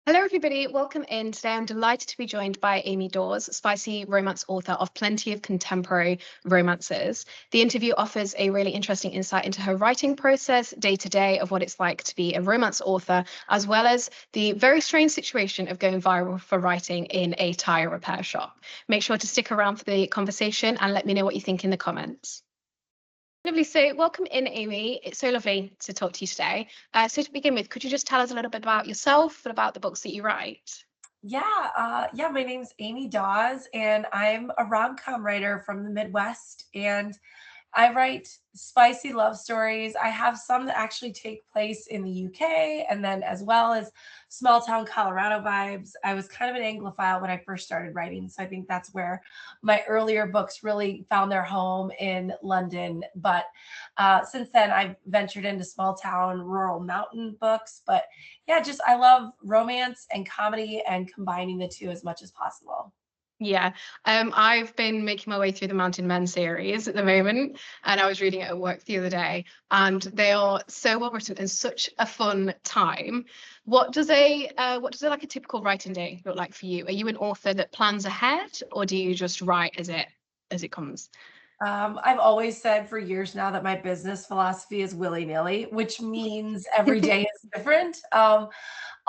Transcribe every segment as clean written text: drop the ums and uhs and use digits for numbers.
Hello, everybody. Welcome in. Today, I'm delighted to be joined by Amy Daws, spicy romance author of plenty of contemporary romances. The interview offers a really interesting insight into her writing process, day to day, of what it's like to be a romance author, as well as the very strange situation of going viral for writing in a tyre repair shop. Make sure to stick around for the conversation and let me know what you think in the comments. Lovely. So, welcome in, Amy. It's so lovely to talk to you today. So, to begin with, could you just tell us a little bit about yourself and about the books that you write? My name's Amy Daws, and I'm a rom-com writer from the Midwest, and I write spicy love stories. I have some that actually take place in the UK, and then as well as small town Colorado vibes. I was kind of an Anglophile when I first started writing, so I think that's where my earlier books really found their home in London. But since then, I've ventured into small town, rural mountain books. But yeah, just I love romance and comedy and combining the two as much as possible. Yeah, I've been making my way through the Mountain Men series at the moment, and I was reading it at work the other day, and they are so well written and such a fun time. What does like a typical writing day look like for you? Are you an author that plans ahead, or do you just write as it comes? I've always said for years now that my business philosophy is willy-nilly, which means every day is different.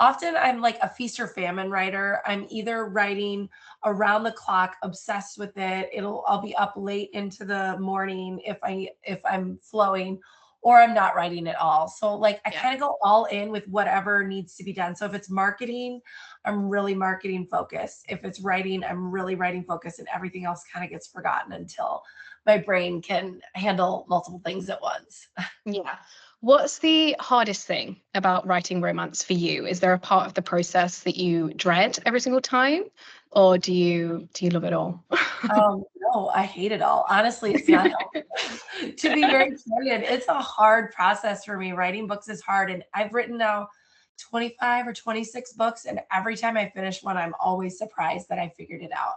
Often I'm like a feast or famine writer. I'm either writing around the clock, obsessed with it. I'll be up late into the morning if I'm flowing, or I'm not writing at all. So like I Yeah. kind of go all in with whatever needs to be done. So if it's marketing, I'm really marketing focused. If it's writing, I'm really writing focused, and everything else kind of gets forgotten until my brain can handle multiple things at once. Yeah. What's the hardest thing about writing romance for you? Is there a part of the process that you dread every single time, or do you love it all? No, I hate it all. Honestly, it's not helpful. To be very candid, it's a hard process for me. Writing books is hard, and I've written now 25 or 26 books, and every time I finish one, I'm always surprised that I figured it out.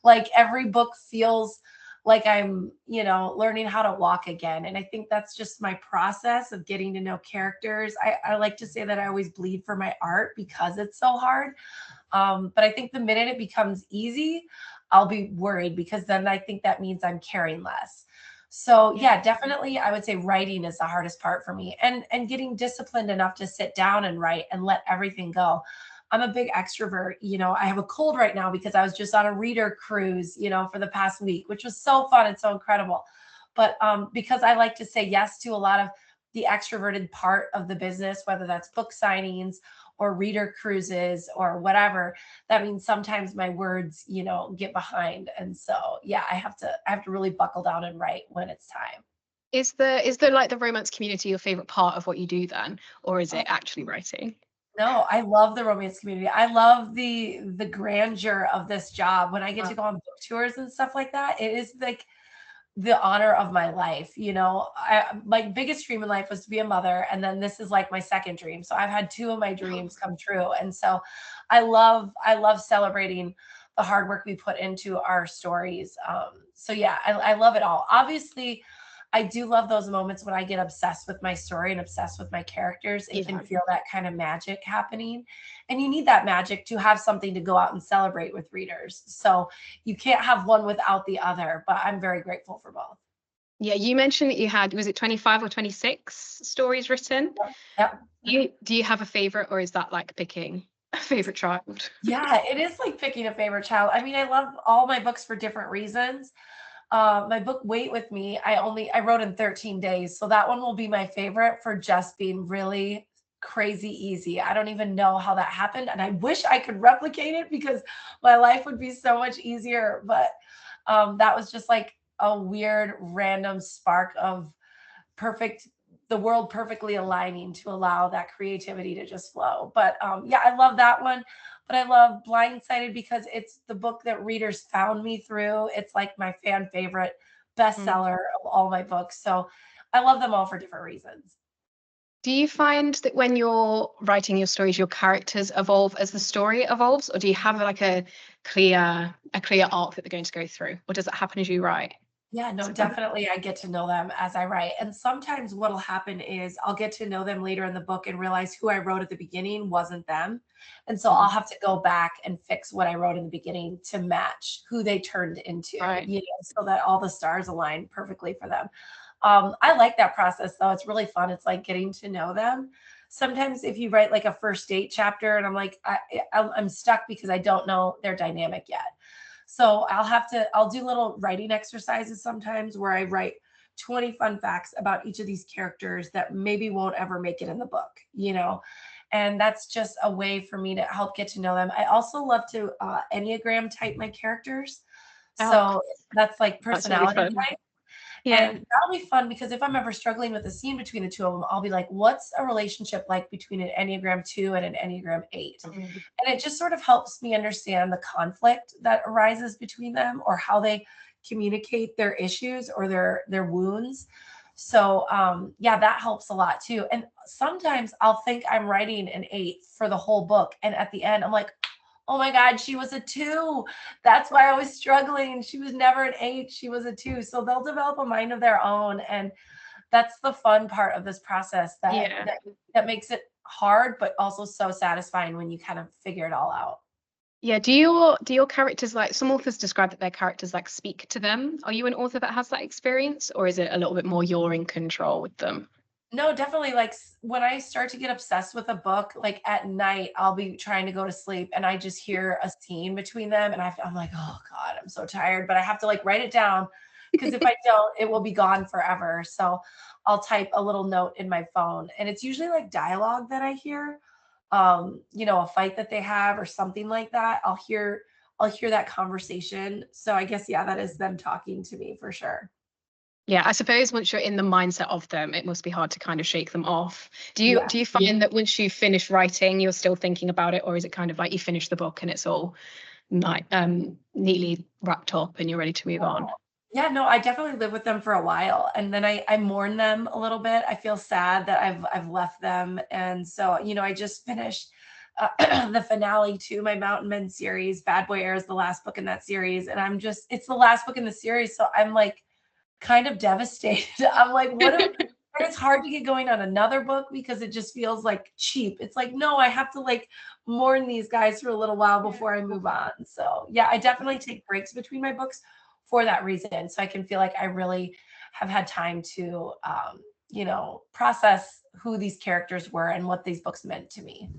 Like every book feels like I'm learning how to walk again. And I think that's just my process of getting to know characters. I like to say that I always bleed for my art because it's so hard. But I think the minute it becomes easy, I'll be worried because then I think that means I'm caring less. So Yeah. yeah, definitely I would say writing is the hardest part for me, and getting disciplined enough to sit down and write and let everything go. I'm a big extrovert. I have a cold right now because I was just on a reader cruise, for the past week, which was so fun and so incredible. But because I like to say yes to a lot of the extroverted part of the business, whether that's book signings or reader cruises or whatever, that means sometimes my words get behind. And so yeah, I have to really buckle down and write when it's time. Is the like the romance community your favorite part of what you do then, or is it actually writing? No, I love the romance community. I love the grandeur of this job. When I get Uh, to go on book tours and stuff like that, it is like the honor of my life. My biggest dream in life was to be a mother, and then this is like my second dream. So I've had two of my dreams come true, and so I love celebrating the hard work we put into our stories. So yeah, I love it all. Obviously, I do love those moments when I get obsessed with my story and obsessed with my characters and can Yeah. feel that kind of magic happening. And you need that magic to have something to go out and celebrate with readers. So you can't have one without the other, but I'm very grateful for both. Yeah, you mentioned that you had, was it 25 or 26 stories written? Yep. Do you have a favorite, or is that like picking a favorite child? Yeah, it is like picking a favorite child. I mean, I love all my books for different reasons. My book Wait With Me, I wrote in 13 days. So that one will be my favorite for just being really crazy easy. I don't even know how that happened. And I wish I could replicate it because my life would be so much easier. But that was just like a weird random spark of perfect the world perfectly aligning to allow that creativity to just flow. But yeah, I love that one. But I love Blindsided because it's the book that readers found me through. It's like my fan favorite Mm. bestseller of all my books. So I love them all for different reasons. Do you find that when you're writing your stories, your characters evolve as the story evolves, or do you have like a clear arc that they're going to go through, or does that happen as you write? Yeah, no, definitely. I get to know them as I write. And sometimes what'll happen is I'll get to know them later in the book and realize who I wrote at the beginning wasn't them. And so I'll Mhm. have to go back and fix what I wrote in the beginning to match who they turned into, Right. so that all the stars align perfectly for them. I like that process though. It's really fun. It's like getting to know them. Sometimes if you write like a first date chapter and I'm like, I'm stuck because I don't know their dynamic yet. So I'll do little writing exercises sometimes where I write 20 fun facts about each of these characters that maybe won't ever make it in the book. And that's just a way for me to help get to know them. I also love to Enneagram type my characters. Oh, So that's like that's really personality fun. type. Yeah. And that'll be fun because if I'm ever struggling with a scene between the two of them, I'll be like, what's a relationship like between an Enneagram 2 and an Enneagram 8? Mm. And it just sort of helps me understand the conflict that arises between them or how they communicate their issues or their wounds. So yeah, that helps a lot too. And sometimes I'll think I'm writing an 8 for the whole book. And at the end, I'm like, oh my God, she was a 2. That's why I was struggling. She was never an 8. She was a 2. So they'll develop a mind of their own. And that's the fun part of this process that Yeah. that makes it hard, but also so satisfying when you kind of figure it all out. Yeah. Do your characters, like, some authors describe that their characters like speak to them? Are you an author that has that experience, or is it a little bit more you're in control with them? No, definitely. Like when I start to get obsessed with a book, like at night, I'll be trying to go to sleep and I just hear a scene between them. And I'm like, oh God, I'm so tired. But I have to like write it down because if I don't, it will be gone forever. So I'll type a little note in my phone. And it's usually like dialogue that I hear, a fight that they have or something like that. I'll hear that conversation. So I guess, yeah, that is them talking to me for sure. Yeah, I suppose once you're in the mindset of them, it must be hard to kind of shake them off. Do you Yeah. do you find that once you finish writing, you're still thinking about it, or is it kind of like you finish the book and it's all like neatly wrapped up and you're ready to move on? Yeah, no, I definitely lived with them for a while, and then I mourn them a little bit. I feel sad that I've left them, and so, I just finished, the finale to my Mountain Men series. Bad Boy Air is the last book in that series, and it's the last book in the series, so I'm, like, kind of devastated. I'm like, "What do" and it's hard to get going on another book because it just feels, like, cheap. It's like, "No, I have to, like, mourn these guys for a little while before I move on." So, yeah, I definitely take breaks between my books for that reason, so I can feel like I really have had time to, process who these characters were and what these books meant to me.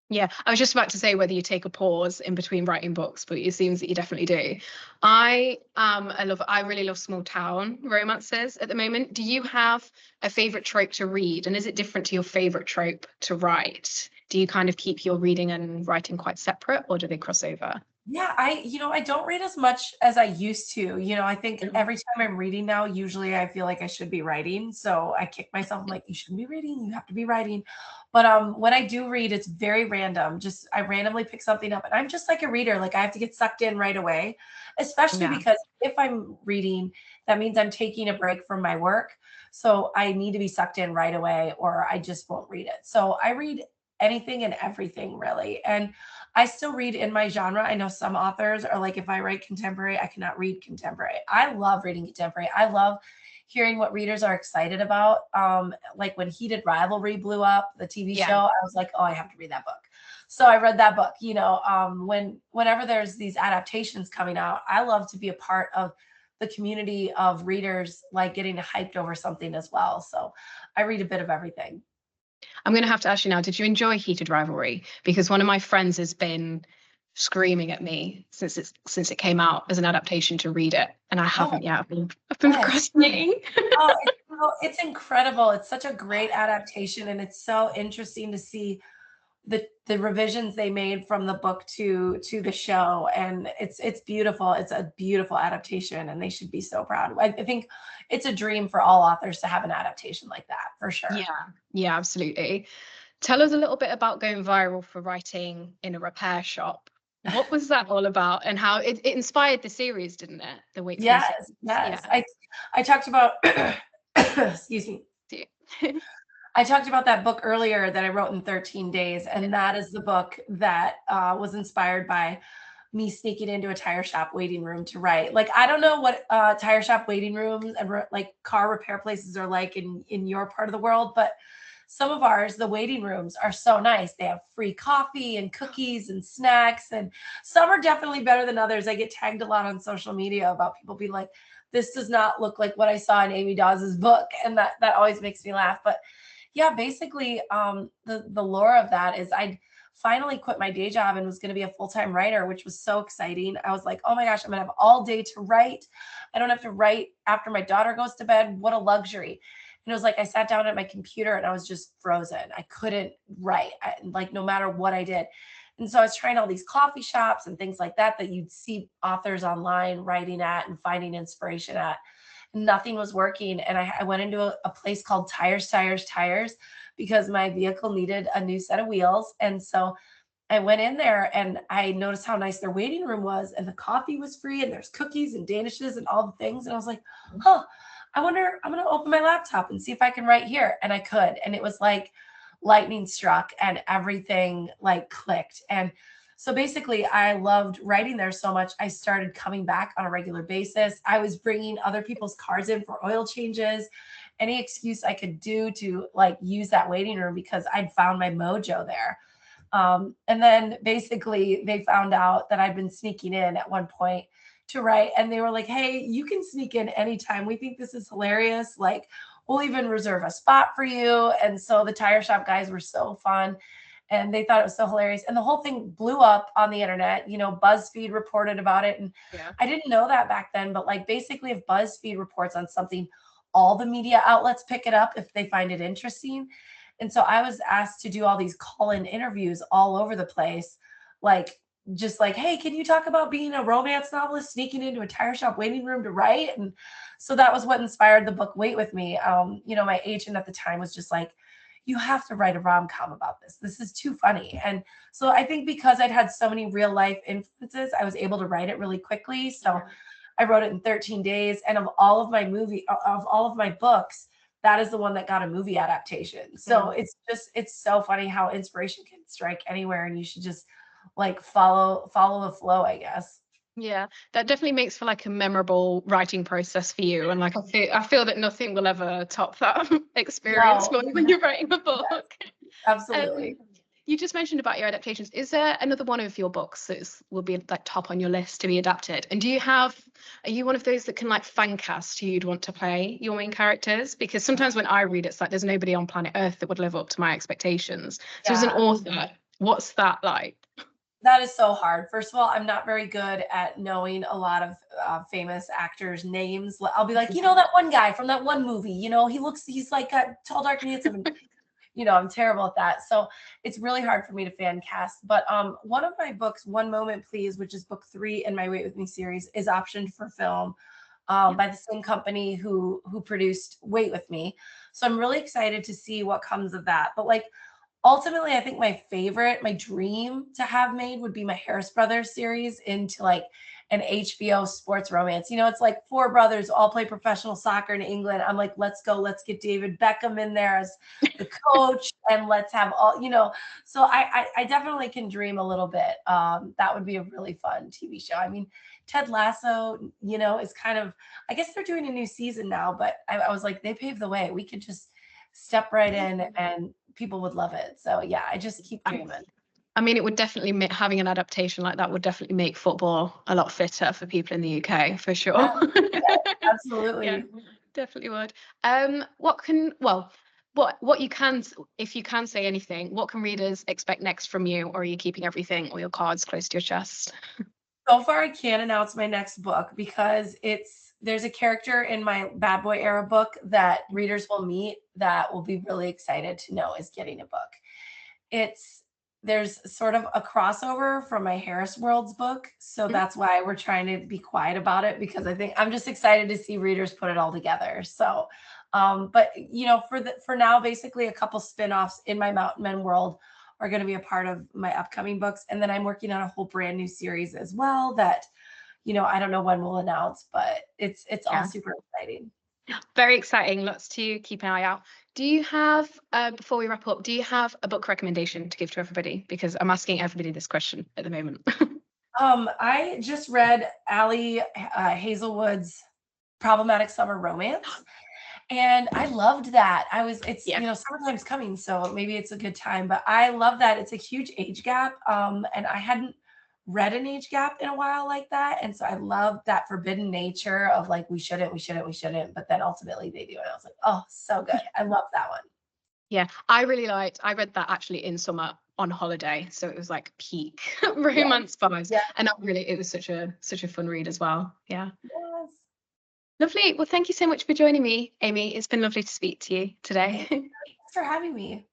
Yeah, I was just about to say whether you take a pause in between writing books, but it seems that you definitely do. I really love small town romances at the moment. Do you have a favorite trope to read, and is it different to your favorite trope to write? Do you kind of keep your reading and writing quite separate, or do they cross over? Yeah, I don't read as much as I used to. I think Mhm. every time I'm reading now, usually I feel like I should be writing. So I kick myself. I'm like, you shouldn't be reading. You have to be writing. But when I do read, it's very random. Just I randomly pick something up, and I'm just like a reader. Like I have to get sucked in right away, especially Yeah. because if I'm reading, that means I'm taking a break from my work. So I need to be sucked in right away, or I just won't read it. So I read anything and everything really. And I still read in my genre. I know some authors are like, if I write contemporary, I cannot read contemporary. I love reading contemporary. I love hearing what readers are excited about. Like when Heated Rivalry blew up, the TV Yeah. show, I was like, oh, I have to read that book. So I read that book. Whenever there's these adaptations coming out, I love to be a part of the community of readers, like getting hyped over something as well. So I read a bit of everything. I'm going to have to ask you now, did you enjoy Heated Rivalry? Because one of my friends has been screaming at me since it came out as an adaptation to read it, and I Oh, haven't yet. I've been yes. procrastinating. Oh, it's incredible. It's such a great adaptation, and it's so interesting to see the revisions they made from the book to the show, and it's beautiful. It's a beautiful adaptation, and they should be so proud. I think it's a dream for all authors to have an adaptation like that, for sure. Yeah, yeah, absolutely. Tell us a little bit about going viral for writing in a repair shop. What was that all about, and how it inspired the series, didn't it? The Wakefield Yes, series. yes. Yeah. I talked about excuse me. I talked about that book earlier that I wrote in 13 days, and that is the book that was inspired by me sneaking into a tire shop waiting room to write. Like, I don't know what tire shop waiting rooms and like car repair places are like in your part of the world, but some of ours, the waiting rooms are so nice. They have free coffee and cookies and snacks, and some are definitely better than others. I get tagged a lot on social media about people being like, this does not look like what I saw in Amy Daws's book. And that always makes me laugh. But yeah, basically, the lore of that is I'd finally quit my day job and was going to be a full-time writer, which was so exciting. I was like, oh my gosh, I'm going to have all day to write. I don't have to write after my daughter goes to bed. What a luxury. And it was like I sat down at my computer and I was just frozen. I couldn't write, like no matter what I did. And so I was trying all these coffee shops and things like that you'd see authors online writing at and finding inspiration at. Nothing was working. And I went into a place called Tires, because my vehicle needed a new set of wheels. And so I went in there and I noticed how nice their waiting room was, and the coffee was free, and there's cookies and danishes and all the things. And I was like, huh, I wonder, I'm going to open my laptop and see if I can write here. And I could. And it was like lightning struck and everything like clicked. And so basically, I loved writing there so much, I started coming back on a regular basis. I was bringing other people's cars in for oil changes, any excuse I could do to like use that waiting room, because I'd found my mojo there. And then basically they found out that I'd been sneaking in at one point to write, and they were like, hey, you can sneak in anytime. We think this is hilarious. Like, we'll even reserve a spot for you. And so the tire shop guys were so fun, and they thought it was so hilarious. And the whole thing blew up on the internet. BuzzFeed reported about it. And Yeah. I didn't know that back then, but like basically if BuzzFeed reports on something, all the media outlets pick it up if they find it interesting. And so I was asked to do all these call-in interviews all over the place, like just like, hey, can you talk about being a romance novelist sneaking into a tire shop waiting room to write? And so that was what inspired the book Wait With Me. My agent at the time was just like, you have to write a rom-com about this. This is too funny. And so I think because I'd had so many real life influences, I was able to write it really quickly. So I wrote it in 13 days. And of all of my books, that is the one that got a movie adaptation. So it's so funny how inspiration can strike anywhere, and you should just like follow the flow, I guess. Yeah, that definitely makes for like a memorable writing process for you. And like I feel that nothing will ever top that experience No, when you're writing a book. absolutely. You just mentioned about your adaptations. Is there another one of your books that will be like top on your list to be adapted? And are you one of those that can like fan cast who you'd want to play your main characters? Because sometimes when I read, it's like there's nobody on planet Earth that would live up to my expectations. So as an Yeah. author, what's that like? That is so hard. First of all, I'm not very good at knowing a lot of famous actors' names. I'll be like, that one guy from that one movie, he's like tall, dark, and handsome. I'm terrible at that. So it's really hard for me to fan cast. But one of my books, One Moment Please, which is book 3 in my Wait With Me series, is optioned for film by the same company who produced Wait With Me. So I'm really excited to see what comes of that. But like, ultimately, I think my dream to have made would be my Harris Brothers series into like an HBO sports romance. It's like 4 brothers all play professional soccer in England. I'm like, let's go. Let's get David Beckham in there as the coach, and let's have So I definitely can dream a little bit. That would be a really fun TV show. I mean, Ted Lasso, is kind of, I guess they're doing a new season now, but I was like, they paved the way. We could just step right in and people would love it. So yeah, I just keep dreaming. I mean, it would definitely having an adaptation like that would definitely make football a lot fitter for people in the UK, for sure. Yeah, absolutely. Yeah, definitely would. What you can, if you can say anything, what can readers expect next from you, or are you keeping everything, all your cards close to your chest? So far, I can't announce my next book because there's a character in my Bad Boy era book that readers will meet that will be really excited to know is getting a book. There's sort of a crossover from my Harris Worlds book. So that's why we're trying to be quiet about it, because I think I'm just excited to see readers put it all together. So, but for now, basically a couple spinoffs in my Mountain Men world are going to be a part of my upcoming books. And then I'm working on a whole brand new series as well that, I don't know when we'll announce, but it's all super exciting. Very exciting. Lots to keep an eye out. Do you have, before we wrap up, do you have a book recommendation to give to everybody? Because I'm asking everybody this question at the moment. I just read Allie Hazelwood's Problematic Summer Romance, and I loved that. It's, Yeah. summertime's coming, so maybe it's a good time, but I love that. It's a huge age gap. And I hadn't read an age gap in a while like that. And so I love that forbidden nature of like, we shouldn't, but then ultimately they do. And I was like, oh, so good. I love that one. Yeah, I read that actually in summer on holiday, so it was like peak Yeah. romance vibes, Yeah. and it was such a fun read as well. Yeah, Yes. lovely. Well, thank you so much for joining me, Amy. It's been lovely to speak to you today. Thanks for having me.